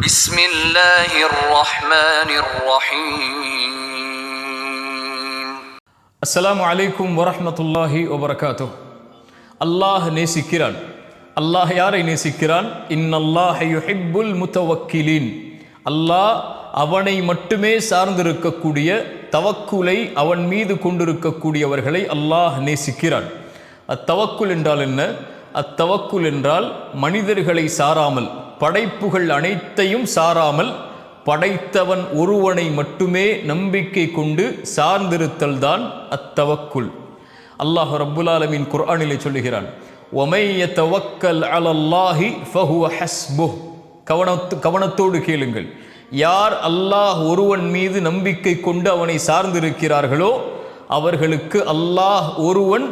بسم الله الرحمن الرحيم. அஸ்ஸலாமு அலைக்கும் வரஹ்மத்துல்லாஹி வபரகாத்துஹ். அல்லாஹ் நேசிக்கிறான். அல்லாஹ் யாரை நேசிக்கிறான்? இன்னல்லாஹ யுஹிப்புல் முத்தவக்கிலீன். அல்லாஹ் அவனை மட்டுமே சார்ந்திருக்கக்கூடிய தவக்குலை அவன் மீது கொண்டிருக்கக்கூடியவர்களை அல்லாஹ் நேசிக்கிறான். அத்தவக்குல் என்றால் என்ன? அத்தவக்குல் என்றால் மனிதர்களை சாராமல், படைப்புகள் அனைத்தையும் சாராமல், படைத்தவன் ஒருவனை மட்டுமே நம்பிக்கை கொண்டு சார்ந்திருத்தல் தான் அத்தவக்குல். அல்லாஹ் ரப்புல் ஆலமீன் குர்ஆனிலே சொல்லுகிறான், வமை யதவக்கல் அலல்லாஹி ஃபஹுவ ஹஸ்புஹ். கவனத்தோடு கேளுங்கள். யார் அல்லாஹ் ஒருவன் மீது நம்பிக்கை கொண்டு அவனை சார்ந்திருக்கிறார்களோ அவர்களுக்கு அல்லாஹ் ஒருவன்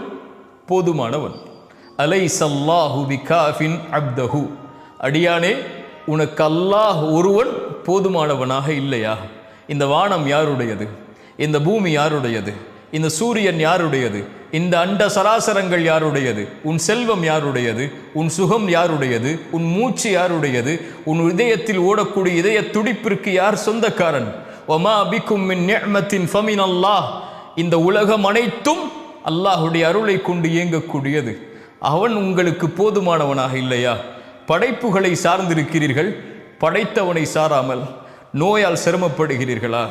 போதுமானவன். அலைஸல்லாஹு பிகாஃபின் அப்தஹு. அடியானே, உனக்கு அல்லாஹ் ஒருவன் போதுமானவனாக இல்லையா? இந்த வானம் யாருடையது? இந்த பூமி யாருடையது? இந்த சூரியன் யாருடையது? இந்த அண்ட சராசரங்கள் யாருடையது? உன் செல்வம் யாருடையது? உன் சுகம் யாருடையது? உன் மூச்சு யாருடையது? உன் இதயத்தில் ஓடக்கூடிய இதய துடிப்பிற்கு யார் சொந்தக்காரன்? வமா பிக்கும் மின் நிஅமத்தின் ஃபமினல்லாஹ். இந்த உலகம் அனைத்தும் அல்லாஹுடைய அருளை கொண்டு இயங்கக்கூடியது. அவன் உங்களுக்கு போதுமானவனாக இல்லையா? படைப்புகளை சார்ந்திருக்கிறீர்கள், படைத்தவனை சாராமல். நோயால் சிரமப்படுகிறீர்களா?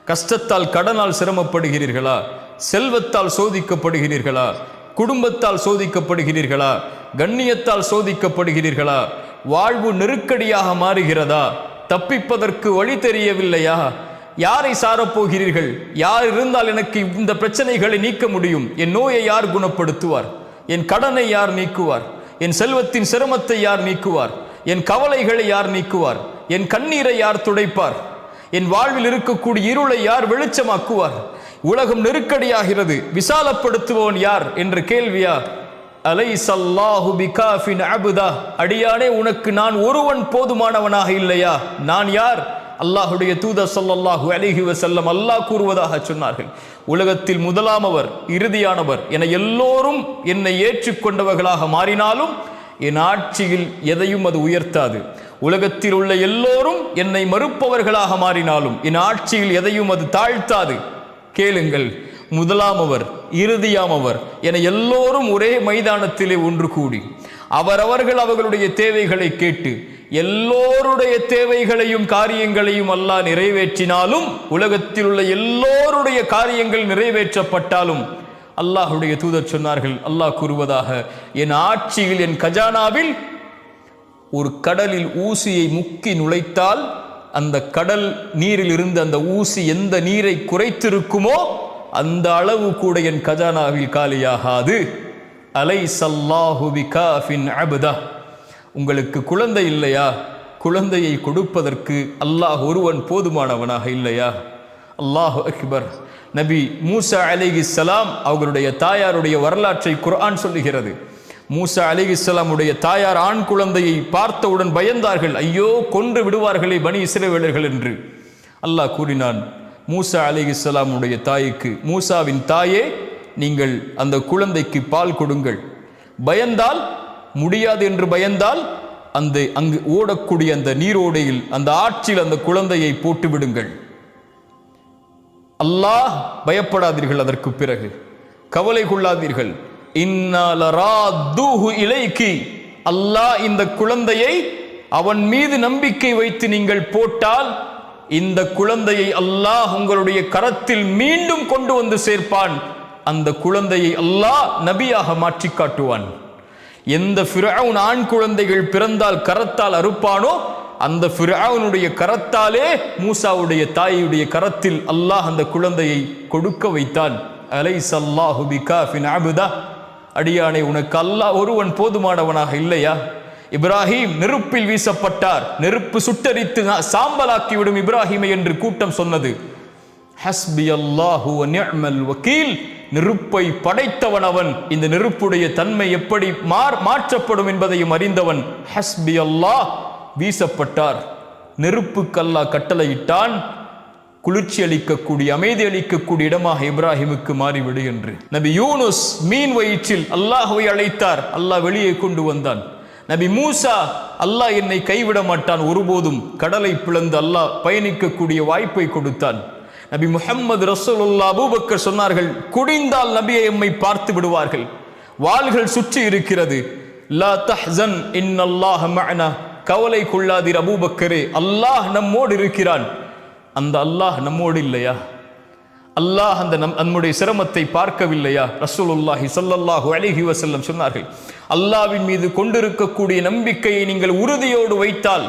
கஷ்டத்தால், கடனால் சிரமப்படுகிறீர்களா? செல்வத்தால் சோதிக்கப்படுகிறீர்களா? குடும்பத்தால் சோதிக்கப்படுகிறீர்களா? கண்ணியத்தால் சோதிக்கப்படுகிறீர்களா? வாழ்வு நெருக்கடியாக மாறுகிறதா? தப்பிப்பதற்கு வழி தெரியவில்லையா? யாரை சாரப்போகிறீர்கள்? யார் இருந்தால் எனக்கு இந்த பிரச்சனைகளை நீக்க முடியும்? என் நோயை யார் குணப்படுத்துவார்? என் கடனை யார் நீக்குவார்? என் செல்வத்தின் சிரமத்தை யார் நீக்குவார்? என் கவலைகளை யார் நீக்குவார்? என் கண்ணீரை யார் துடைப்பார்? என் வாழ்வில் இருக்கக்கூடிய இருளை யார் வெளிச்சமாக்குவார்? உலகம் நெருக்கடியாகிறது, விசாலப்படுத்துபவன் யார் என்ற கேள்வியா? அலைஸல்லாஹு பிகாஃபின் அப்தா. அடியானே, உனக்கு நான் ஒருவன் போதுமானவனாக இல்லையா? நான் யார்? அல்லாஹுடைய தூதர் ஸல்லல்லாஹு அலைஹி வஸல்லம் அல்லாஹ் கூறுவதாக சொன்னார்கள், உலகத்தில் முதலாமவர், இறுதியானவர் என எல்லோரும் என்னை ஏற்றுக்கொண்டவர்களாக மாறினாலும் என் ஆட்சியில் எதையும் அது உயர்த்தாது. உலகத்தில் உள்ள எல்லோரும் என்னை மறுப்பவர்களாக மாறினாலும் என் ஆட்சியில் எதையும் அது தாழ்த்தாது. கேளுங்கள், முதலாமவர், இறுதியாமவர் என எல்லோரும் ஒரே மைதானத்திலே ஒன்று கூடி அவரவர்கள் அவர்களுடைய தேவைகளை கேட்டு எல்லோருடைய தேவைகளையும் காரியங்களையும் அல்லாஹ் நிறைவேற்றினாலும், உலகத்தில் உள்ள எல்லோருடைய காரியங்கள் நிறைவேற்றப்பட்டாலும் அல்லாஹுடைய தூதர் சொன்னார்கள், அல்லாஹ் கூறுவதாக, என் ஆட்சியில், என் கஜானாவில் ஒரு கடலில் ஊசியை முக்கி நுழைத்தால் அந்த கடல் நீரில் இருந்து அந்த ஊசி எந்த நீரை குறைத்திருக்குமோ அந்த அளவு கூட என் கஜானாவில் காலியாகாது. அலைஸல்லாஹு பிகாஃபின் அப்தா. உங்களுக்கு குழந்தை இல்லையா? குழந்தையை கொடுப்பதற்கு அல்லாஹ் ஒருவன் போதுமானவனாக இல்லையா? அல்லாஹு அக்பர். நபி மூசா அலைஹிஸ்ஸலாம் அவர்களுடைய தாயாருடைய வரலாற்றை குர்ஆன் சொல்லுகிறது. மூசா அலைஹிஸ்ஸலாமுடைய தாயார் ஆண் குழந்தையை பார்த்தவுடன் பயந்தார்கள். ஐயோ, கொன்று விடுவார்களே பனி இஸ்ரவேலர்கள் என்று. அல்லாஹ் கூறினான் மூசா அலைஹிஸ்ஸலாமுடைய தாய்க்கு, மூசாவின் தாயே, நீங்கள் அந்த குழந்தைக்கு பால் கொடுங்கள். பயந்தால், முடியாது என்று பயந்தால் அந்த அங்கு ஓடக்கூடிய அந்த நீரோடையில், அந்த ஆற்றில் அந்த குழந்தையை போட்டு விடுங்கள். அல்லாஹ், பயப்படாதீர்கள், அதற்கு பிறகு கவலை கொள்ளாதீர்கள். இன்னா லராதுஹு இலைக்கி. அல்லாஹ் இந்த குழந்தையை அவன் மீது நம்பிக்கை வைத்து நீங்கள் போட்டால் இந்த குழந்தையை அல்லாஹ் உங்களுடைய கரத்தில் மீண்டும் கொண்டு வந்து சேர்ப்பான். அந்த குழந்தையை அல்லாஹ் நபியாக மாற்றி காட்டுவான். எந்த ஃபிரௌன் ஆண் குழந்தைகள் பிறந்தால் கரத்தால் அறுப்பானோ அந்த ஃபிரௌனுடைய கரத்தாலே மூசாவுடைய தாயுடைய கரத்தில் அல்லாஹ் அந்த குழந்தையை கொடுக்க வைத்தான். அலைஸல்லாஹு பிகாஃபின் அப்தா. அடியானே, உனக்கு அல்லாஹ் ஒருவன் போதுமானவனாக இல்லையா? இப்ராஹிம் நெருப்பில் வீசப்பட்டார். நெருப்பு சுட்டரித்து சாம்பலாக்கிவிடும் இப்ராஹிமை என்று கூட்டம் சொன்னது. ஹஸ்பி அல்லாஹு வ நிஅமல் வக்கீல். நெருப்பை படைத்தவன் அவன். இந்த நெருப்புடைய தன்மை எப்படி மாற்றப்படும் என்பதையும் அறிந்தவன். ஹஸ்பி அல்லாஹ். வீசப்பட்டார். நெருப்புக்கு அல்லாஹ் கட்டளையிட்டான், குளிர்ச்சி அளிக்கக்கூடிய, அமைதி அளிக்கக்கூடிய இடமாக இப்ராஹிமுக்கு மாறிவிடு என்று. நபி யூனுஸ் மீன் வயிற்றில் அல்லாஹ்வை அழைத்தார். அல்லாஹ் வெளியே கொண்டு வந்தான். நபி மூசா, அல்லாஹ் என்னை கைவிட மாட்டான் ஒருபோதும், கடலை பிளந்து அல்லாஹ் பயணிக்கக்கூடிய வாய்ப்பை கொடுத்தான். நபி முஹம்மது ரசூலுல்லாஹ் அபூபக்கர் சொன்னார்கள், குடிந்தால் நபியை எம்மை பார்த்து விடுவார்கள், வாள்கள் சுற்றி இருக்கிறது. லா தஹ்சன் இன்னல்லாஹ மஅனா, கவலை கொள்ளாதீர் அபூபக்கரே, அல்லாஹ் நம்மோடு இருக்கிறான். அந்த அல்லாஹ் நம்மோடு இல்லையா? அல்லாஹ் அந்த நம்முடைய சிரமத்தை பார்க்கவில்லையா? ரசூலுல்லாஹி ஸல்லல்லாஹு அலைஹி வஸல்லம் சொன்னார்கள், அல்லாஹ்வின் மீது கொண்டிருக்கக்கூடிய நம்பிக்கையை நீங்கள் உறுதியோடு வைத்தால்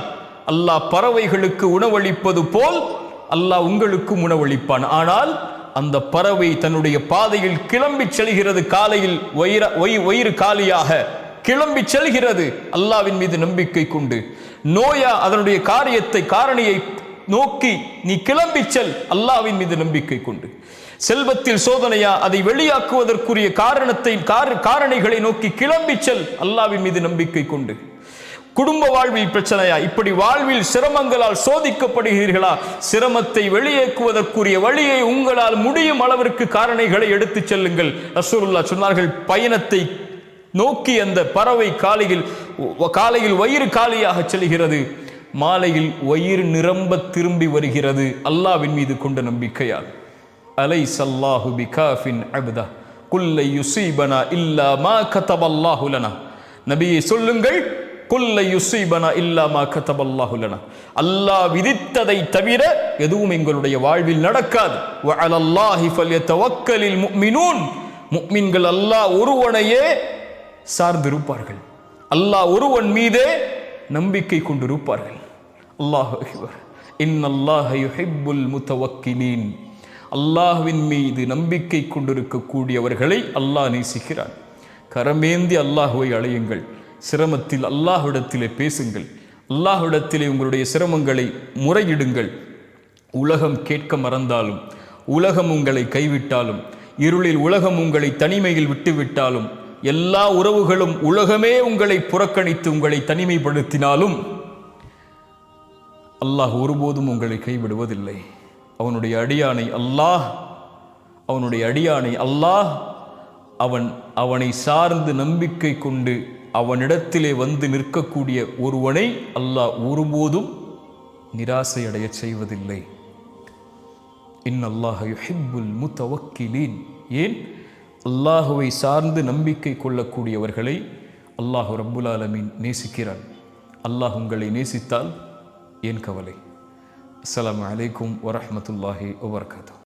அல்லாஹ் பறவைகளுக்கு உணவளிப்பது போல் அல்லாஹ் உங்களுக்கும் உணவளிப்பான். ஆனால் அந்த பறவை தன்னுடைய பாதையில் கிளம்பி செல்கிறது, காலையில் வயிறு காலியாக கிளம்பி செல்கிறது அல்லாஹ்வின் மீது நம்பிக்கை கொண்டு. நோயா அதனுடைய காரணியை நோக்கி நீ கிளம்பி செல் அல்லாஹ்வின் மீது நம்பிக்கை கொண்டு. செல்வத்தில் சோதனையா, அதை வெளியாக்குவதற்குரிய காரணிகளை நோக்கி கிளம்பி செல் அல்லாஹ்வின் மீது நம்பிக்கை கொண்டு. குடும்ப வாழ்வில் பிரச்சனையா, இப்படி வாழ்வில் சிரமங்களால் சோதிக்கப்படுகிறீர்களா, சிரமத்தை வெளியேக்குவதற்குரிய வழியை உங்களால் முடியும் அளவிற்கு காரணிகளை எடுத்துச் செல்லுங்கள். ரசூலுல்லாஹ் சொன்னார்கள், பயணத்தை நோக்கி அந்த பறவை காலையில் வயிறு காலியாக செல்கிறது, மாலையில் வயிறு நிரம்ப திரும்பி வருகிறது அல்லாஹ்வின் மீது கொண்ட நம்பிக்கையால். அலைஸல்லாஹு பிகாஃபின் அப்தா குல்லை யுஸீபனா இல்லா மா கதபல்லாஹு லனா. நபியே சொல்லுங்கள், குல்லை யுஸீபனா இல்லா மா கதபல்லாஹு லனா, அல்லாஹ் விதித்ததை தவிர எதுவும் எங்களுடைய வாழ்வில் நடக்காது. வ அலல்லாஹி ஃபல்யதவக்கலில் முஃமினூன், முஃமின்கள் அல்லாஹ் ஒருவனையே சார்ந்திருப்பார்கள், அல்லாஹ் ஒருவன் மீதே நம்பிக்கை கொண்டிருப்பார்கள். அல்லாஹு அக்பர். இன்னல்லாஹ யுஹிப்புல் முத்தவக்கிலீன், அல்லாஹ்வின் மீது நம்பிக்கை கொண்டிருக்கக்கூடியவர்களை அல்லாஹ் நேசிக்கிறான். கரமேந்தி அல்லாஹ்வை அழையுங்கள், சிரமத்தில் அல்லாஹ்விடத்திலே பேசுங்கள், அல்லாஹ்விடத்திலே உங்களுடைய சிரமங்களை முறையிடுங்கள். உலகம் கேட்க மறந்தாலும், உலகம் உங்களை கைவிட்டாலும், இருளில் உலகம் உங்களை தனிமையில் விட்டுவிட்டாலும், எல்லா உறவுகளும் உலகமே உங்களை புறக்கணித்து உங்களை தனிமைப்படுத்தினாலும் அல்லாஹ் ஒருபோதும் உங்களை கைவிடுவதில்லை. அவனுடைய அடியானை அல்லாஹ் அவனை சார்ந்து நம்பிக்கை கொண்டு அவனிடத்திலே வந்து நிற்கக்கூடிய ஒருவனை அல்லாஹ் ஒருபோதும் நிராசை அடைய செய்வதில்லை. இன்னல்லாஹ யுஹிப்புல் முத்தவக்கிலீன். ஏன்? அல்லாஹுவை சார்ந்து நம்பிக்கை கொள்ளக்கூடியவர்களை அல்லாஹு ரப்புல் ஆலமீன் நேசிக்கிறான். அல்லாஹ் உங்களை நேசித்தால் ஏன் கவலை? அஸ்ஸலாமு அலைக்கும் வரஹ்மத்துல்லாஹி வபரகாத்துஹு.